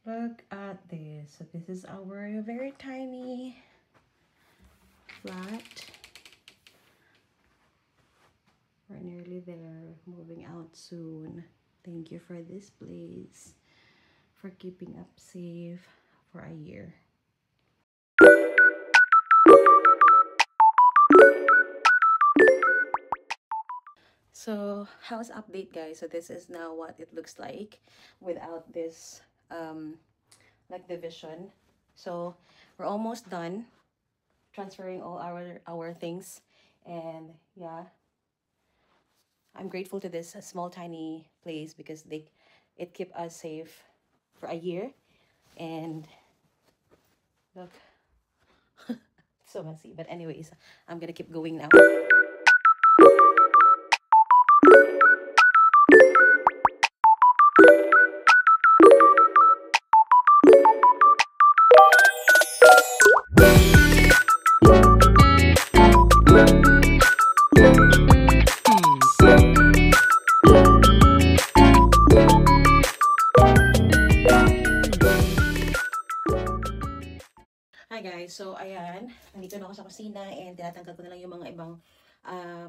Look at this. So this is our very tiny flat. We're nearly there. Moving out soon. Thank you for this place. For keeping up safe for a year. So house update, guys. So this is now what it looks like without this like division. So we're almost done transferring all our things, and yeah, I'm grateful to this small tiny place because it kept us safe for a year. And look, it's so messy, but anyways, I'm gonna keep going now. Hi guys, so ayan, nandito na ako sa kusina and tinatanggal ko na lang yung mga ibang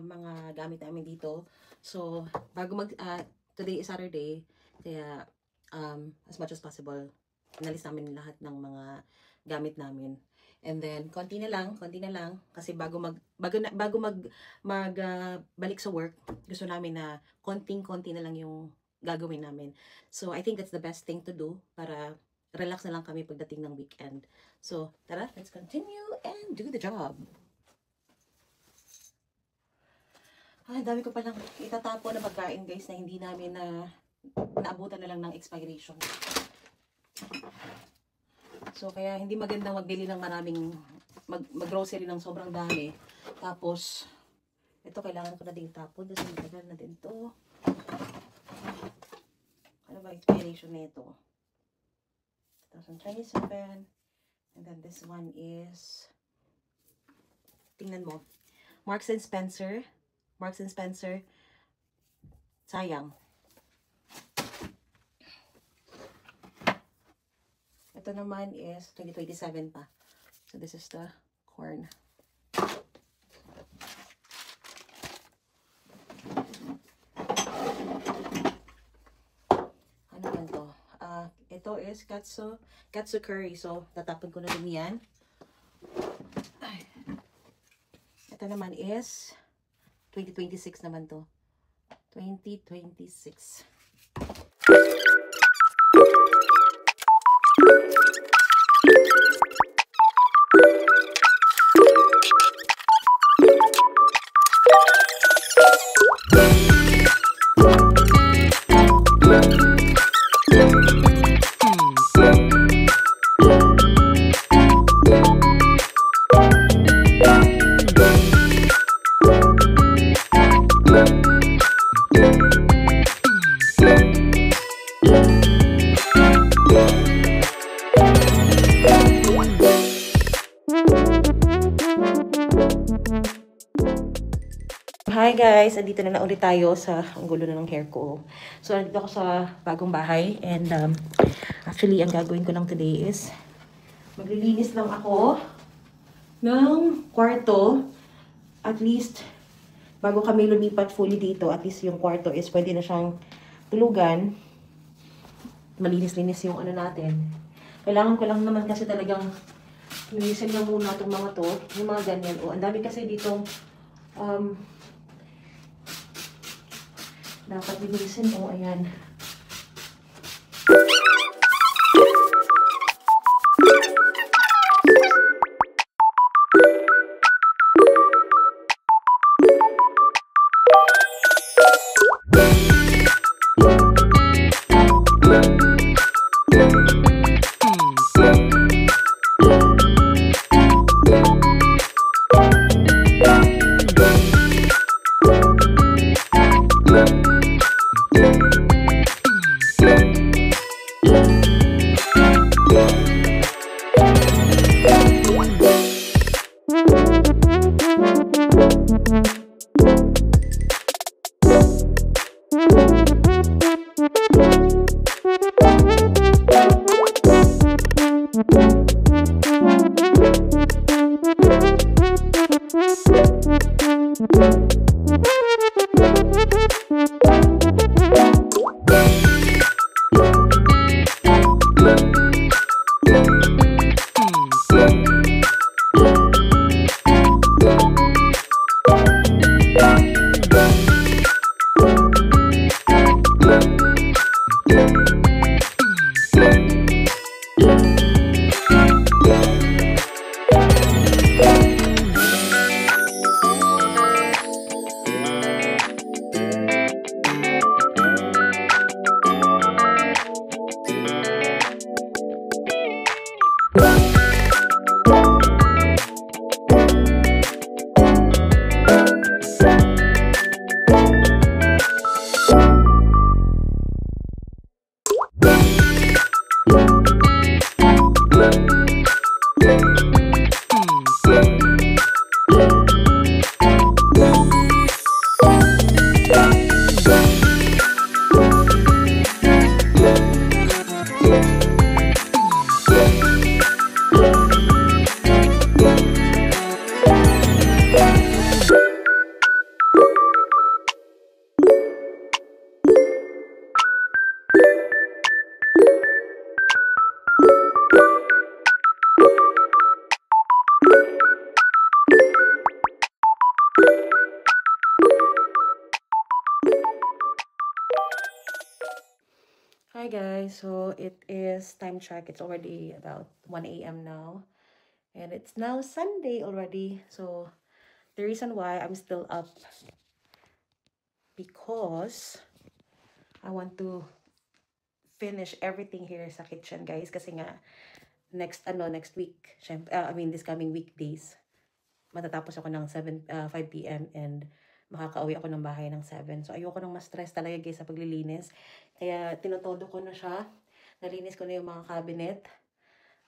mga gamit namin dito. So bago today is Saturday, kaya as much as possible inalis namin lahat ng mga gamit namin. And then konti na lang kasi bago balik sa work, gusto namin na konting-konti na lang yung gagawin namin. So I think that's the best thing to do para relax na lang kami pagdating ng weekend. So, tara, let's continue and do the job. Ay, dami ko palang itatapo na pagkain, guys, na hindi namin naabutan na lang ng expiration. So, kaya hindi magandang magbili ng maraming, mag-grocery ng sobrang dami. Tapos, ito kailangan ko na din tapon. Kasi matagal na din to. Ano ba expiration na ito? 2027, and then this one is, tingnan mo, Marks and Spencer, sayang. Ito naman is 2027 pa, so this is the corn. Ito is katsu curry. So, tatapon ko na din yan. Ay. Ito naman is 2026 naman to. 2026. Hi guys, andito na ulit tayo sa, ang gulo na ng hair ko. So, andito ako sa bagong bahay and actually, ang gagawin ko lang today is maglilinis lang ako ng kwarto. At least, bago kami lumipat fully dito, at least yung kwarto is pwede na siyang tulugan. Malinis-linis yung ano natin. Kailangan ko lang naman kasi talagang linisin lang muna itong mga to, yung mga ganyan. O, ang dami kasi dito dapat linisin. O, ayan. Hi guys, so it is time check. It's already about 1 a.m. now. And it's now Sunday already. So the reason why I'm still up, because I want to finish everything here sa kitchen guys. Kasi nga, next week, this coming weekdays, matatapos ako ng 5 p.m. and makakauwi ako ng bahay ng 7. So, ayoko nang ma-stress talaga guys sa paglilinis. Kaya, tinotodo ko na siya. Nalinis ko na yung mga cabinet.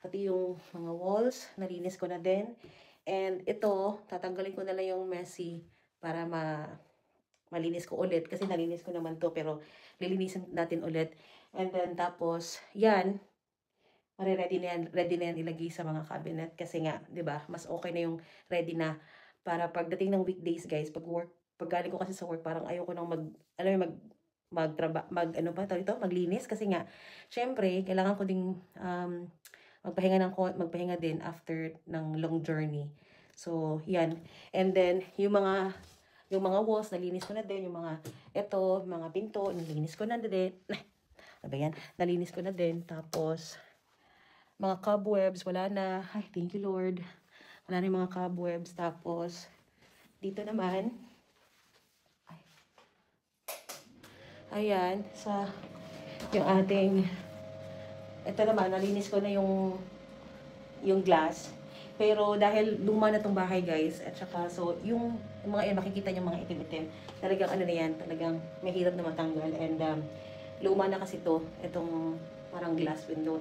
Pati yung mga walls, nalinis ko na din. And ito, tatanggalin ko na lang yung messy para malinis ko ulit. Kasi nalinis ko naman to, pero lilinisin natin ulit. And then, tapos, yan, ready na yan ilagay sa mga cabinet kasi nga, 'di ba? Mas okay na yung ready na para pagdating ng weekdays, guys, pag galing ko kasi sa work, parang ayoko nang maglinis kasi nga syempre kailangan ko ding magpahinga din after ng long journey. So, yan. And then yung mga walls, nalinis ko na din. Yung mga pinto, nalinis ko na din. Ano ba yan? Nalinis ko na din. Tapos, mga cobwebs, wala na. Ay, thank you Lord. Wala na yung mga cobwebs. Tapos, dito naman, ayan, yung ating, ito naman, nalinis ko na yung glass. Pero dahil luma na tong bahay guys, at saka, so, yung mga makikita nyo mga itim-itim, talagang ano na yan, talagang mahirap na matanggal. And, luma na kasi itong parang glass window,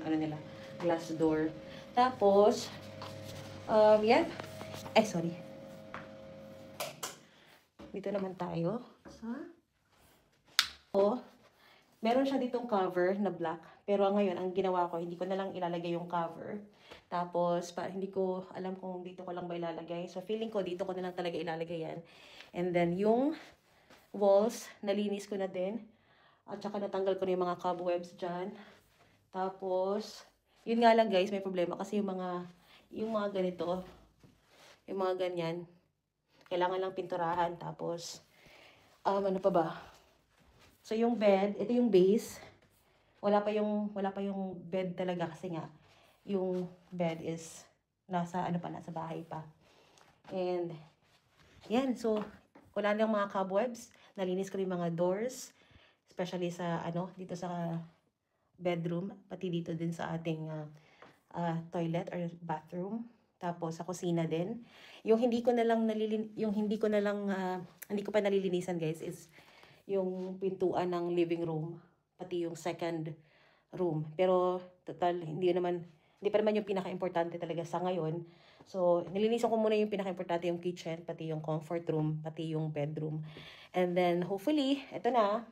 glass door. Tapos, yan. Ay, sorry. Dito naman tayo. Meron siya ditong cover na black. Pero ngayon, ang ginawa ko, hindi ko na lang ilalagay yung cover. Tapos, hindi ko alam kung dito ko lang ba ilalagay. So, feeling ko, dito ko na lang talaga ilalagay yan. And then, yung walls, nalinis ko na din. At saka natanggal ko na yung mga cobwebs dyan. Tapos, yun nga lang guys, may problema kasi yung mga ganito, yung mga ganyan, kailangan lang pinturahan. Tapos, ano pa ba? So, yung bed, ito yung base. Wala pa yung bed talaga kasi nga, yung bed is nasa bahay pa. And, yan. So, wala na yung mga cobwebs. Nalinis ko rin mga doors. Especially sa, dito sa bedroom. Pati dito din sa ating toilet or bathroom. Tapos sa kusina din. Yung hindi ko pa nalilinisan guys is yung pintuan ng living room, pati yung second room. Pero total hindi pa naman yung pinaka-importante talaga sa ngayon. So nilinisan ko muna yung pinaka-importante, yung kitchen, pati yung comfort room, pati yung bedroom. And then hopefully ito na,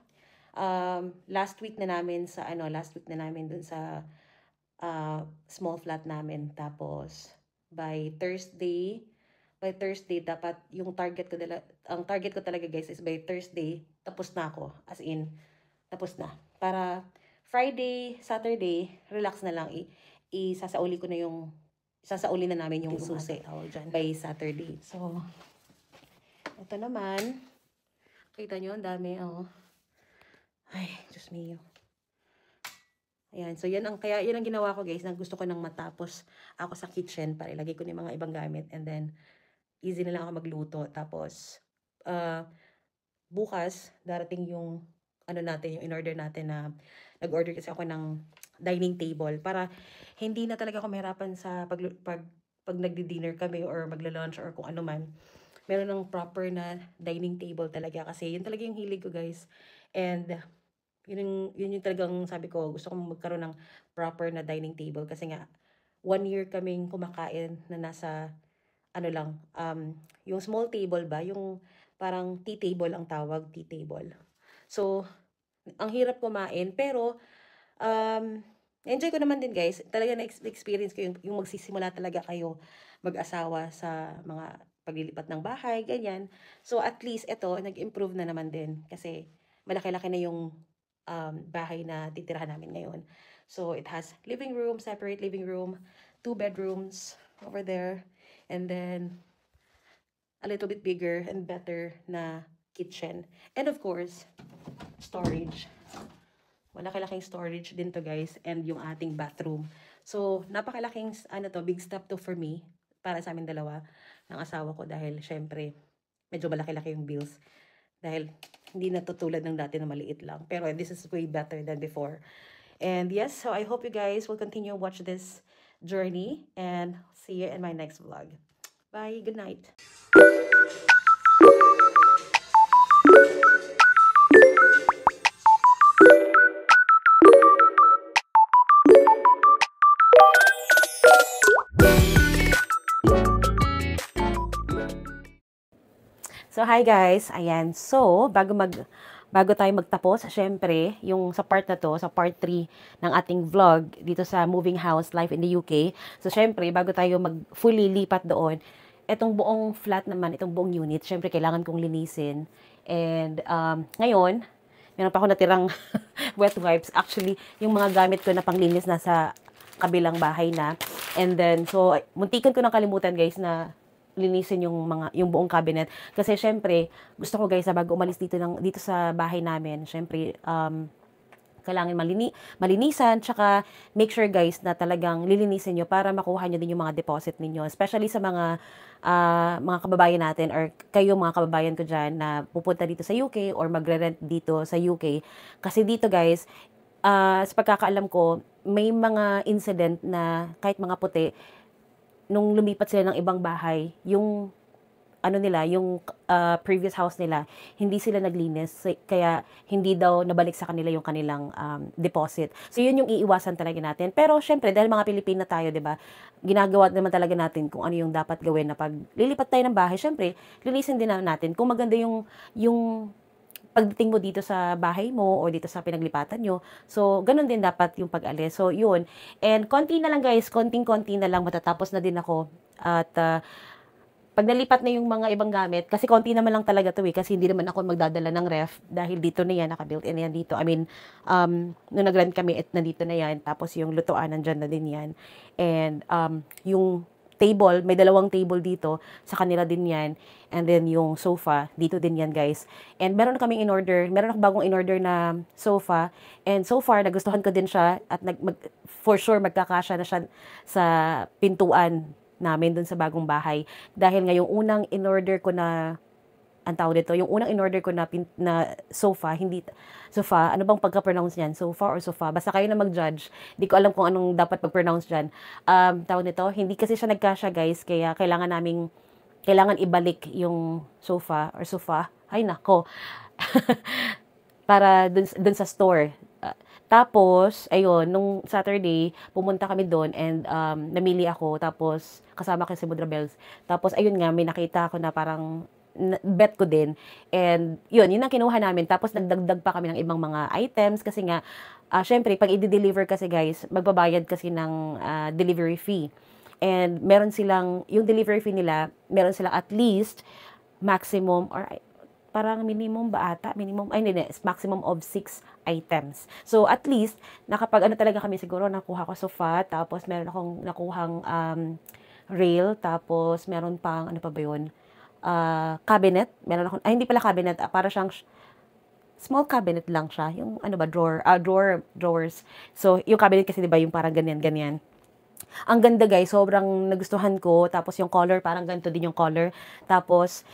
last week na namin dun sa small flat namin. Tapos by Thursday dapat yung ang target ko talaga guys is by Thursday tapos na ako, as in tapos na, para Friday, Saturday relax na lang, sasauli na namin yung susi by Saturday. So ito naman, kita nyo, ang dami, ay, Diyos mio. Ayan, so yan ang ginawa ko guys, na gusto ko nang matapos ako sa kitchen para ilagay ko yung mga ibang gamit, and then easy na lang ako magluto. Tapos bukas darating yung yung in-order natin, na nag-order kasi ako ng dining table para hindi na talaga ako mahirapan sa pag nagdi-dinner kami or magla-lunch or kung ano man. Meron ng proper na dining table talaga, kasi yun talaga yung hilig ko guys. And yun yung talagang sabi ko, gusto kong magkaroon ng proper na dining table kasi nga 1 year kaming kumakain na nasa yung small table ba, yung parang tea table ang tawag, tea table. So ang hirap kumain, pero enjoy ko naman din guys. Talaga na-experience ko yung magsisimula talaga kayo mag-asawa sa mga paglilipat ng bahay, ganyan. So at least ito, nag-improve na naman din kasi malaki-laki na yung bahay na titirahan namin ngayon. So it has living room, separate living room, 2 bedrooms over there, and then a little bit bigger and better na kitchen. And of course, storage. Malaki-laking storage din to guys, and yung ating bathroom. So, napakalaking, big step to for me, para sa amin dalawa, ng asawa ko, dahil syempre, medyo malaki-laki yung bills. Dahil, hindi na tutulad ng dati na maliit lang. Pero, this is way better than before. And yes, so I hope you guys will continue to watch this journey, and see you in my next vlog. Bye, good night. So, hi guys. Ayan. So, bago tayo magtapos, syempre, yung sa part na to, sa part 3 ng ating vlog dito sa Moving House Life in the UK. So, syempre, bago tayo fully lipat doon, etong buong flat naman, itong buong unit, syempre, kailangan kong linisin. And, ngayon, meron pa ako natirang wet wipes. Actually, yung mga gamit ko na panglinis nasa kabilang bahay na. And then, so, muntikan ko nang kalimutan, guys, na linisin yung buong cabinet, kasi syempre gusto ko guys, bago umalis dito sa bahay namin, syempre kailangan malinisan, tsaka make sure guys na talagang lilinisin nyo para makuha nyo din yung mga deposit ninyo, especially sa mga kababayan natin, or kayo mga kababayan ko dyan na pupunta dito sa UK or magre-rent dito sa UK. Kasi dito guys, sa pagkakaalam ko, may mga incident na kahit mga puti, nung lumipat sila ng ibang bahay, yung previous house nila, hindi sila naglinis, kaya hindi daw nabalik sa kanila yung kanilang deposit. So, yun yung iiwasan talaga natin. Pero, syempre, dahil mga Pilipino tayo, di ba, ginagawa naman talaga natin kung ano yung dapat gawin na pag lilipat tayo ng bahay, syempre, linisin din natin. Kung maganda yung pagdating mo dito sa bahay mo o dito sa pinaglipatan nyo. So, ganun din dapat yung pag-alis. So, yun. And konti na lang guys, konting-konti na lang, matatapos na din ako. At pag nalipat na yung mga ibang gamit, kasi konti naman lang talaga to kasi hindi naman ako magdadala ng ref dahil dito na yan, naka-built-in yan dito. I mean, nung nag-rent kami, nandito na yan. Tapos yung lutuan, nandyan na din yan. And yung table, may dalawang table dito, sa kanila din yan. And then yung sofa, dito din yan guys. And meron ako bagong in-order na sofa. And so far, nagustuhan ko din siya, at for sure magkakasya na siya sa pintuan namin dun sa bagong bahay. Dahil nga yung unang in-order ko na, yung unang in-order ko na sofa, ano bang pagka-pronounce niyan? Sofa or sofa? Basta kayo na mag-judge. Hindi ko alam kung anong dapat pag-pronounce dyan. Hindi kasi siya nagkasya guys, kaya kailangan ibalik yung sofa or sofa. Ay nako. Para dun sa store. Tapos, ayun, nung Saturday, pumunta kami doon, and namili ako, tapos kasama ko si Mudra Bells. Tapos, ayun nga, may nakita ako na parang bet ko din. And yun ang kinuha namin. Tapos nagdagdag pa kami ng ibang mga items kasi nga, syempre, pag i-deliver kasi guys, magbabayad kasi ng delivery fee. And meron silang, yung delivery fee nila, meron silang at least maximum, or parang minimum maximum of 6 items. So, at least, talaga kami siguro, nakuha ko sofa, tapos meron akong nakuhang rail, tapos meron pang, ano pa ba yun? Cabinet. Meron akong, hindi pala cabinet, para siyang small cabinet lang siya. Yung, drawers. So, yung cabinet kasi, di ba, yung parang ganyan. Ang ganda guys, sobrang nagustuhan ko. Tapos yung color, parang ganito din yung color. Tapos,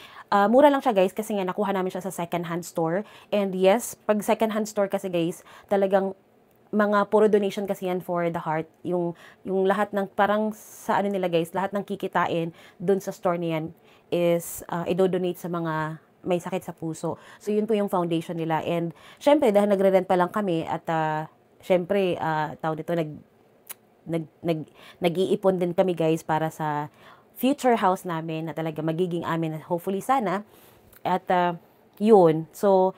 mura lang siya guys, kasi nga nakuha namin siya sa second hand store. And yes, pag second hand store kasi guys, talagang puro donation kasi yan for the heart. Yung lahat ng, parang sa nila guys, lahat ng kikitain dun sa store niyan is i-donate sa mga may sakit sa puso. So, yun po yung foundation nila. And, syempre, dahil nagre-rent pa lang kami, at syempre, nag-iipon din kami guys para sa future house namin na talaga magiging amin, hopefully sana. At yun, so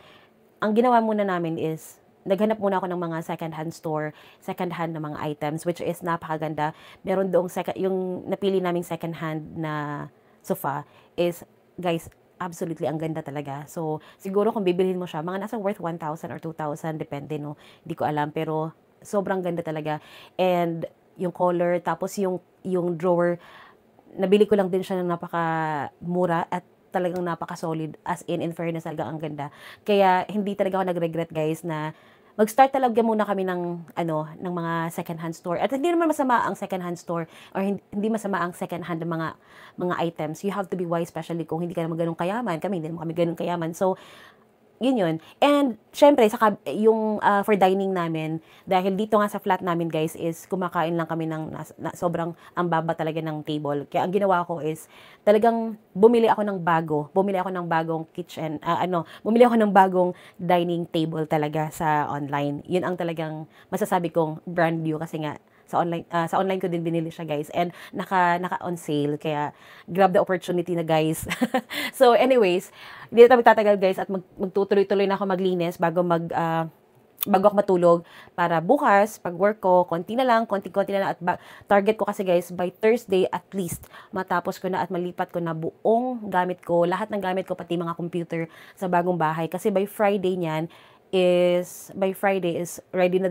ang ginawa muna namin is naghanap muna ako ng mga second-hand store, second-hand na mga items, which is napakaganda. Meron doong yung napili naming second-hand na sofa is, guys, absolutely ang ganda talaga. So, siguro kung bibilhin mo siya, mga nasa worth 1,000 or 2,000, depende, no? Hindi ko alam, pero sobrang ganda talaga. And yung color, tapos yung drawer, nabili ko lang din siya ng napakamura at talagang napaka-solid. As in fairness, talaga ang ganda. Kaya hindi talaga ako nag-regret guys na mag-start talaga muna kami ng ng mga second-hand store. At hindi naman masama ang second-hand store or hindi masama ang second-hand ng mga items. You have to be wise, especially kung hindi ka naman ganun kayaman. Kami hindi naman kami ganun kayaman. So, yun. And, syempre, yung for dining namin, dahil dito nga sa flat namin, guys, is kumakain lang kami ng sobrang ang baba talaga ng table. Kaya ang ginawa ko is, talagang bumili ako ng bagong kitchen, bumili ako ng bagong dining table talaga sa online. Yun ang talagang masasabi kong brand new kasi nga, sa online ko din binili siya, guys, and naka on sale, kaya grab the opportunity na, guys. So anyways, hindi na tayo magtatagal, guys, at magtutuloy-tuloy na ako maglinis bago ako matulog, para bukas pag work ko konti na lang at target ko kasi, guys, by Thursday at least matapos ko na at malipat ko na buong gamit ko, lahat ng gamit ko, pati mga computer sa bagong bahay, kasi by Friday is ready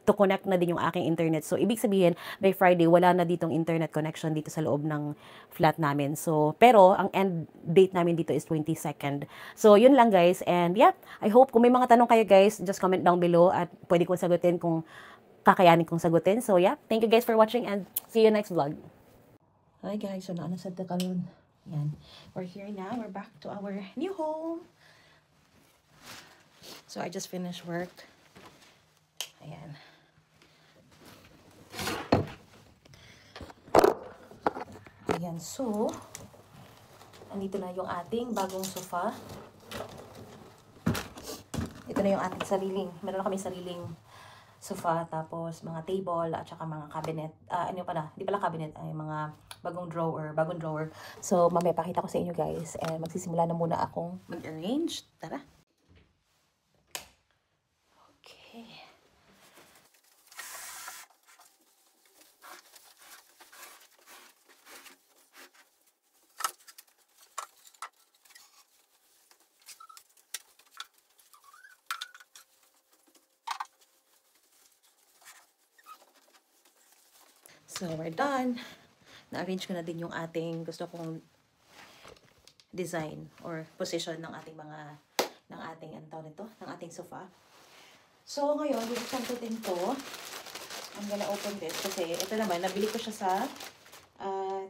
to connect na din yung aking internet. So, ibig sabihin, by Friday, wala na ditong internet connection dito sa loob ng flat namin. So, pero, ang end date namin dito is 22nd. So, yun lang, guys. And, yeah, I hope kung may mga tanong kayo, guys, just comment down below at pwede kong sagutin kung kakayanin kong sagutin. So, yeah, thank you, guys, for watching and see you next vlog. Hi, guys. So, naanasad na kalon. Yan. We're here now. We're back to our new home. So, I just finished work. Ayan. Ayan. So, andito na yung ating bagong sofa. Ito na yung ating meron na kami sariling sofa, tapos mga table, at saka mga cabinet. Hindi pala cabinet, ay mga bagong drawer. So, mamaya pakita ko sa inyo, guys. And magsisimula na muna akong mag-arrange. Tara! So, we're done. Na-arrange ko na din yung gusto kong design or position ng ating ng ating sofa. So, ngayon, bubuksan ko din to. I'm gonna open this kasi ito naman, nabili ko siya sa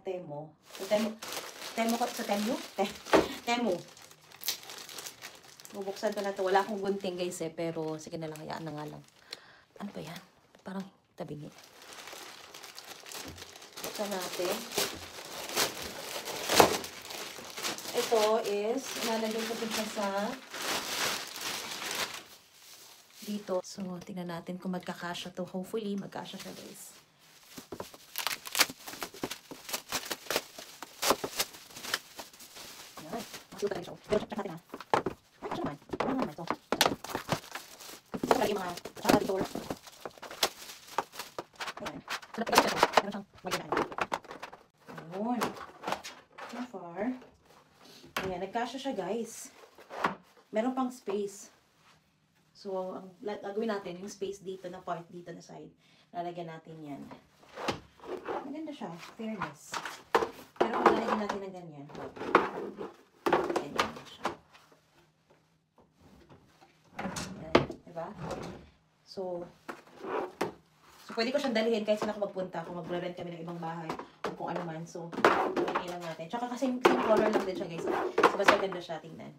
Temu. So, Temu. Bubuksan ko na to. Wala akong gunting, guys, pero sige na lang, hayaan na nga lang. Ano ba yan? Parang tabingi. Buksan natin. Ito is, ilalagay ko siya sa dito. So, tingnan natin kung magkakasya to. Hopefully, magkasya siya, guys. Yan. Masuta rin siya. Pero check natin, ha. Ay, siya naman. Ano naman ito? Ito lagi mga tsaka dito. Ayan. So, napagay siya. Meron siyang magandaan. Ayun. So far. Ayan, nagkasya siya, guys. Meron pang space. So, ang gagawin natin, yung space dito na part, dito na side, lalagyan natin yan. Maganda siya, fairness. Pero kung lalagyan natin ng ganyan, ganyan na siya. Yan, diba? So, pwede ko siyang dalhin kahit saan ako magpunta, kung mag-rent kami ng ibang bahay, o kung ano man. So, lalagyan lang natin. Tsaka kasi same color lang din siya, guys. So, mas maganda siya, tingnan.